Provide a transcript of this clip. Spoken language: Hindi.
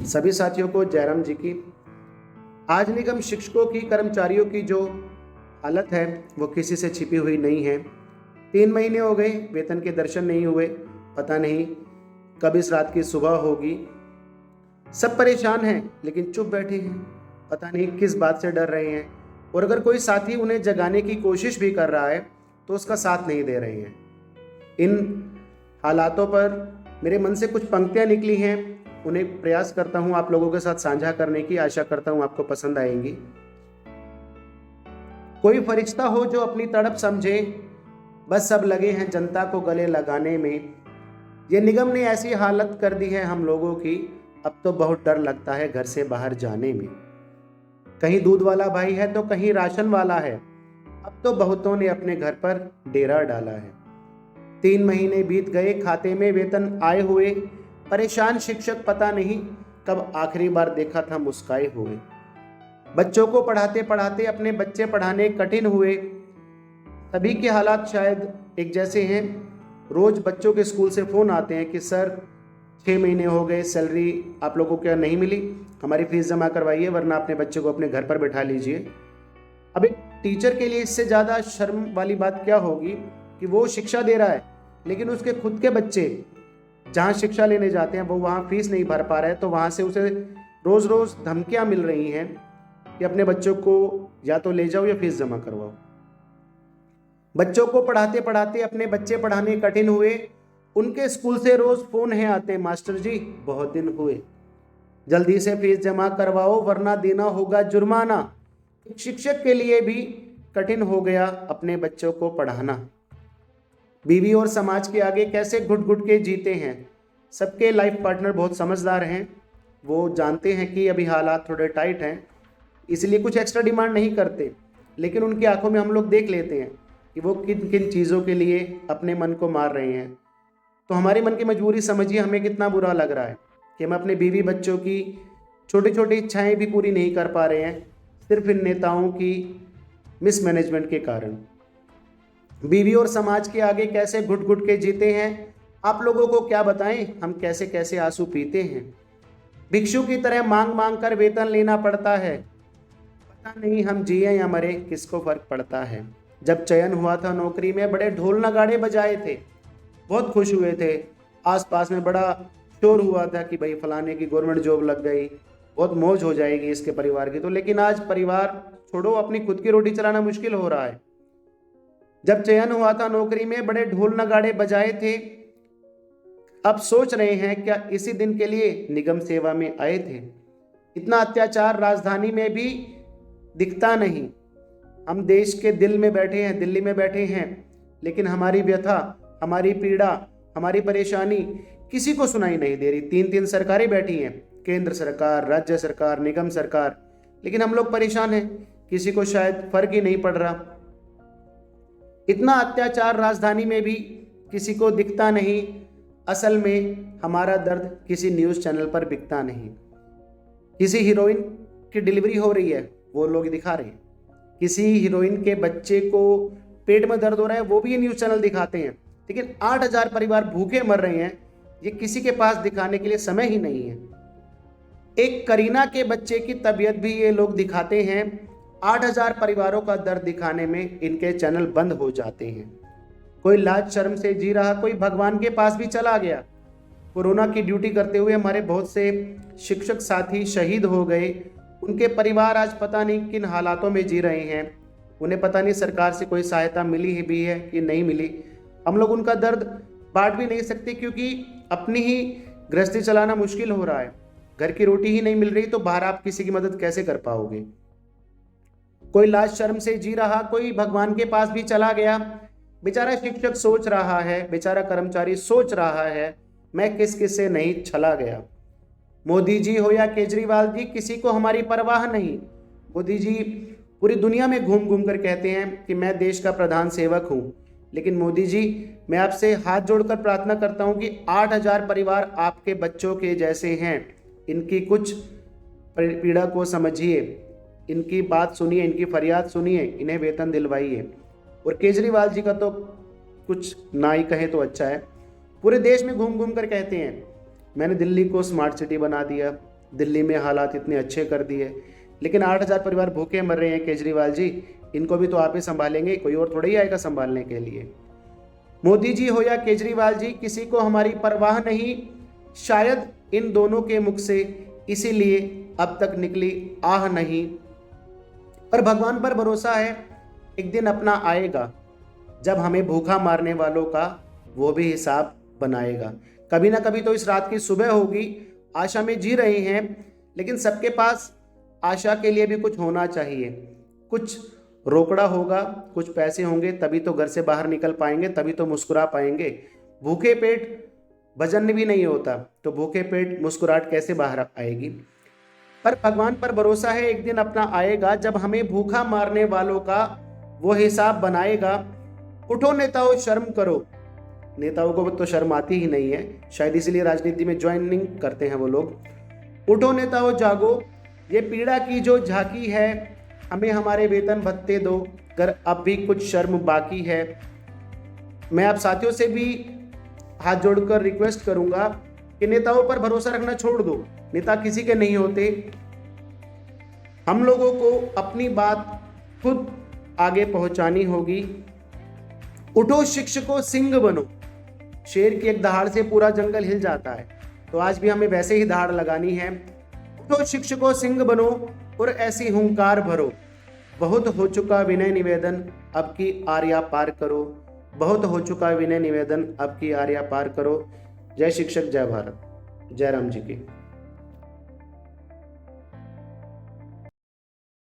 सभी साथियों को जयराम जी की। आज निगम शिक्षकों की कर्मचारियों की जो हालत है वो किसी से छिपी हुई नहीं है। 3 महीने हो गए, वेतन के दर्शन नहीं हुए। पता नहीं कब इस रात की सुबह होगी। सब परेशान हैं लेकिन चुप बैठे हैं। पता नहीं किस बात से डर रहे हैं, और अगर कोई साथी उन्हें जगाने की कोशिश भी कर रहा है तो उसका साथ नहीं दे रहे हैं। इन हालातों पर मेरे मन से कुछ पंक्तियां निकली हैं, उन्हें प्रयास करता हूं आप लोगों के साथ साझा करने की। आशा करता हूं आपको पसंद आएंगी। कोई फरिश्ता हो जो अपनी तड़प समझे, बस सब लगे हैं जनता को गले लगाने में। ये निगम ने ऐसी हालत कर दी है हम लोगों की, अब तो बहुत डर लगता है घर से बाहर जाने में। कहीं दूध वाला भाई है तो कहीं राशन वाला है, अब तो बहुतों ने अपने घर पर डेरा डाला है। 3 महीने बीत गए, खाते में वेतन आए हुए। परेशान शिक्षक पता नहीं कब आखिरी बार देखा था मुस्काए हुए। बच्चों को पढ़ाते पढ़ाते अपने बच्चे पढ़ाने कठिन हुए। सभी के हालात शायद एक जैसे हैं। रोज बच्चों के स्कूल से फोन आते हैं कि सर 6 महीने हो गए, सैलरी आप लोगों को क्या नहीं मिली, हमारी फीस जमा करवाइए वरना अपने बच्चे को अपने घर पर बैठा लीजिए। अब एक टीचर के लिए इससे ज़्यादा शर्म वाली बात क्या होगी कि वो शिक्षा दे रहा है लेकिन उसके खुद के बच्चे जहाँ शिक्षा लेने जाते हैं वो वहाँ फीस नहीं भर पा रहे हैं, तो वहाँ से उसे रोज़ रोज़ धमकियाँ मिल रही हैं कि अपने बच्चों को या तो ले जाओ या फीस जमा करवाओ। बच्चों को पढ़ाते पढ़ाते अपने बच्चे पढ़ाने कठिन हुए। उनके स्कूल से रोज़ फ़ोन है आते, मास्टर जी बहुत दिन हुए, जल्दी से फीस जमा करवाओ वरना देना होगा जुर्माना। एक शिक्षक के लिए भी कठिन हो गया अपने बच्चों को पढ़ाना। बीवी और समाज के आगे कैसे घुट घुट के जीते हैं। सबके लाइफ पार्टनर बहुत समझदार हैं, वो जानते हैं कि अभी हालात थोड़े टाइट हैं, इसलिए कुछ एक्स्ट्रा डिमांड नहीं करते, लेकिन उनकी आंखों में हम लोग देख लेते हैं कि वो किन किन चीज़ों के लिए अपने मन को मार रहे हैं। तो हमारे मन की मजबूरी समझिए, हमें कितना बुरा लग रहा है कि हम अपने बीवी बच्चों की छोटी छोटी इच्छाएं भी पूरी नहीं कर पा रहे हैं, सिर्फ इन नेताओं की मिसमैनेजमेंट के कारण। बीवी और समाज के आगे कैसे घुट घुट के जीते हैं, आप लोगों को क्या बताएं हम कैसे कैसे आंसू पीते हैं। भिक्षु की तरह मांग मांग कर वेतन लेना पड़ता है। पता नहीं हम जिए या मरे, किसको फर्क पड़ता है। जब चयन हुआ था नौकरी में बड़े ढोल नगाड़े बजाए थे, बहुत खुश हुए थे। आसपास में बड़ा शोर हुआ था कि भाई फलाने की गवर्नमेंट जॉब लग गई, बहुत मौज हो जाएगी इसके परिवार की। तो लेकिन आज परिवार छोड़ो, अपनी खुद की रोटी चलाना मुश्किल हो रहा है। जब चयन हुआ था नौकरी में बड़े ढोल नगाड़े बजाए थे, अब सोच रहे हैं क्या इसी दिन के लिए निगम सेवा में आए थे। इतना अत्याचार राजधानी में भी दिखता नहीं। हम देश के दिल में बैठे हैं, दिल्ली में बैठे हैं, लेकिन हमारी व्यथा, हमारी पीड़ा, हमारी परेशानी किसी को सुनाई नहीं दे रही। 3 सरकारें बैठी हैं, केंद्र सरकार, राज्य सरकार, निगम सरकार, लेकिन हम लोग परेशान हैं, किसी को शायद फर्क ही नहीं पड़ रहा। इतना अत्याचार राजधानी में भी किसी को दिखता नहीं। असल में हमारा दर्द किसी न्यूज़ चैनल पर बिकता नहीं। किसी हीरोइन की डिलीवरी हो रही है, वो लोग दिखा रहे हैं। किसी हीरोइन के बच्चे को पेट में दर्द हो रहा है, वो भी ये न्यूज़ चैनल दिखाते हैं। लेकिन 8,000 परिवार भूखे मर रहे हैं, ये किसी के पास दिखाने के लिए समय ही नहीं है। एक करीना के बच्चे की तबीयत भी ये लोग दिखाते हैं। 8,000 परिवारों का दर्द दिखाने में इनके चैनल बंद हो जाते हैं। कोई लाज शर्म से जी रहा, कोई भगवान के पास भी चला गया। कोरोना की ड्यूटी करते हुए हमारे बहुत से शिक्षक साथी शहीद हो गए। उनके परिवार आज पता नहीं किन हालातों में जी रहे हैं। उन्हें पता नहीं सरकार से कोई सहायता मिली भी है कि नहीं मिली। हम लोग उनका दर्द बांट भी नहीं सकते, क्योंकि अपनी ही गृहस्थी चलाना मुश्किल हो रहा है। घर की रोटी ही नहीं मिल रही तो बाहर आप किसी की मदद कैसे कर पाओगे। कोई लाज शर्म से जी रहा, कोई भगवान के पास भी चला गया। बेचारा शिक्षक सोच रहा है, बेचारा कर्मचारी सोच रहा है, मैं किस किस से नहीं छला गया। मोदी जी हो या केजरीवाल जी, किसी को हमारी परवाह नहीं। मोदी जी पूरी दुनिया में घूम घूम कर कहते हैं कि मैं देश का प्रधान सेवक हूं, लेकिन मोदी जी मैं आपसे हाथ जोड़कर प्रार्थना करता हूं कि 8,000 परिवार आपके बच्चों के जैसे हैं, इनकी कुछ पीड़ा को समझिए, इनकी बात सुनिए, इनकी फरियाद सुनिए, इन्हें वेतन दिलवाइए। और केजरीवाल जी का तो कुछ ना ही कहे तो अच्छा है। पूरे देश में घूम घूम कर कहते हैं मैंने दिल्ली को स्मार्ट सिटी बना दिया, दिल्ली में हालात इतने अच्छे कर दिए, लेकिन 8,000 परिवार भूखे मर रहे हैं। केजरीवाल जी, इनको भी तो आप ही संभालेंगे, कोई और थोड़ा ही आएगा संभालने के लिए। मोदी जी हो या केजरीवाल जी, किसी को हमारी परवाह नहीं, शायद इन दोनों के मुख से इसीलिए अब तक निकली आह नहीं। पर भगवान पर भरोसा है, एक दिन अपना आएगा जब हमें भूखा मारने वालों का वो भी हिसाब बनाएगा। कभी ना कभी तो इस रात की सुबह होगी। आशा में जी रहे हैं, लेकिन सबके पास आशा के लिए भी कुछ होना चाहिए। कुछ रोकड़ा होगा, कुछ पैसे होंगे, तभी तो घर से बाहर निकल पाएंगे, तभी तो मुस्कुरा पाएंगे। भूखे पेट भजन भी नहीं होता, तो भूखे पेट मुस्कुराहट कैसे बाहर आएगी। पर भगवान पर भरोसा है, एक दिन अपना आएगा जब हमें भूखा मारने वालों का वो हिसाब बनाएगा। उठो नेताओं, शर्म करो। नेताओं को तो शर्म आती ही नहीं है, शायद इसीलिए राजनीति में ज्वाइनिंग करते हैं वो लोग। उठो नेताओं, जागो, ये पीड़ा की जो झांकी है, हमें हमारे वेतन भत्ते दो, कर अब भी कुछ शर्म बाकी है। मैं आप साथियों से भी हाथ जोड़कर रिक्वेस्ट करूंगा कि नेताओं पर भरोसा रखना छोड़ दो। नेता किसी के नहीं होते, हम लोगों को अपनी बात खुद आगे पहुंचानी होगी। उठो शिक्षकों, सिंह बनो। शेर की एक दहाड़ से पूरा जंगल हिल जाता है, तो आज भी हमें वैसे ही दहाड़ लगानी है। उठो शिक्षकों, सिंह बनो और ऐसी हुंकार भरो। बहुत हो चुका विनय निवेदन, अब की आर्या पार करो। बहुत हो चुका विनय निवेदन, अब की आर्या पार करो। जय शिक्षक, जय भारत, जय राम जी की।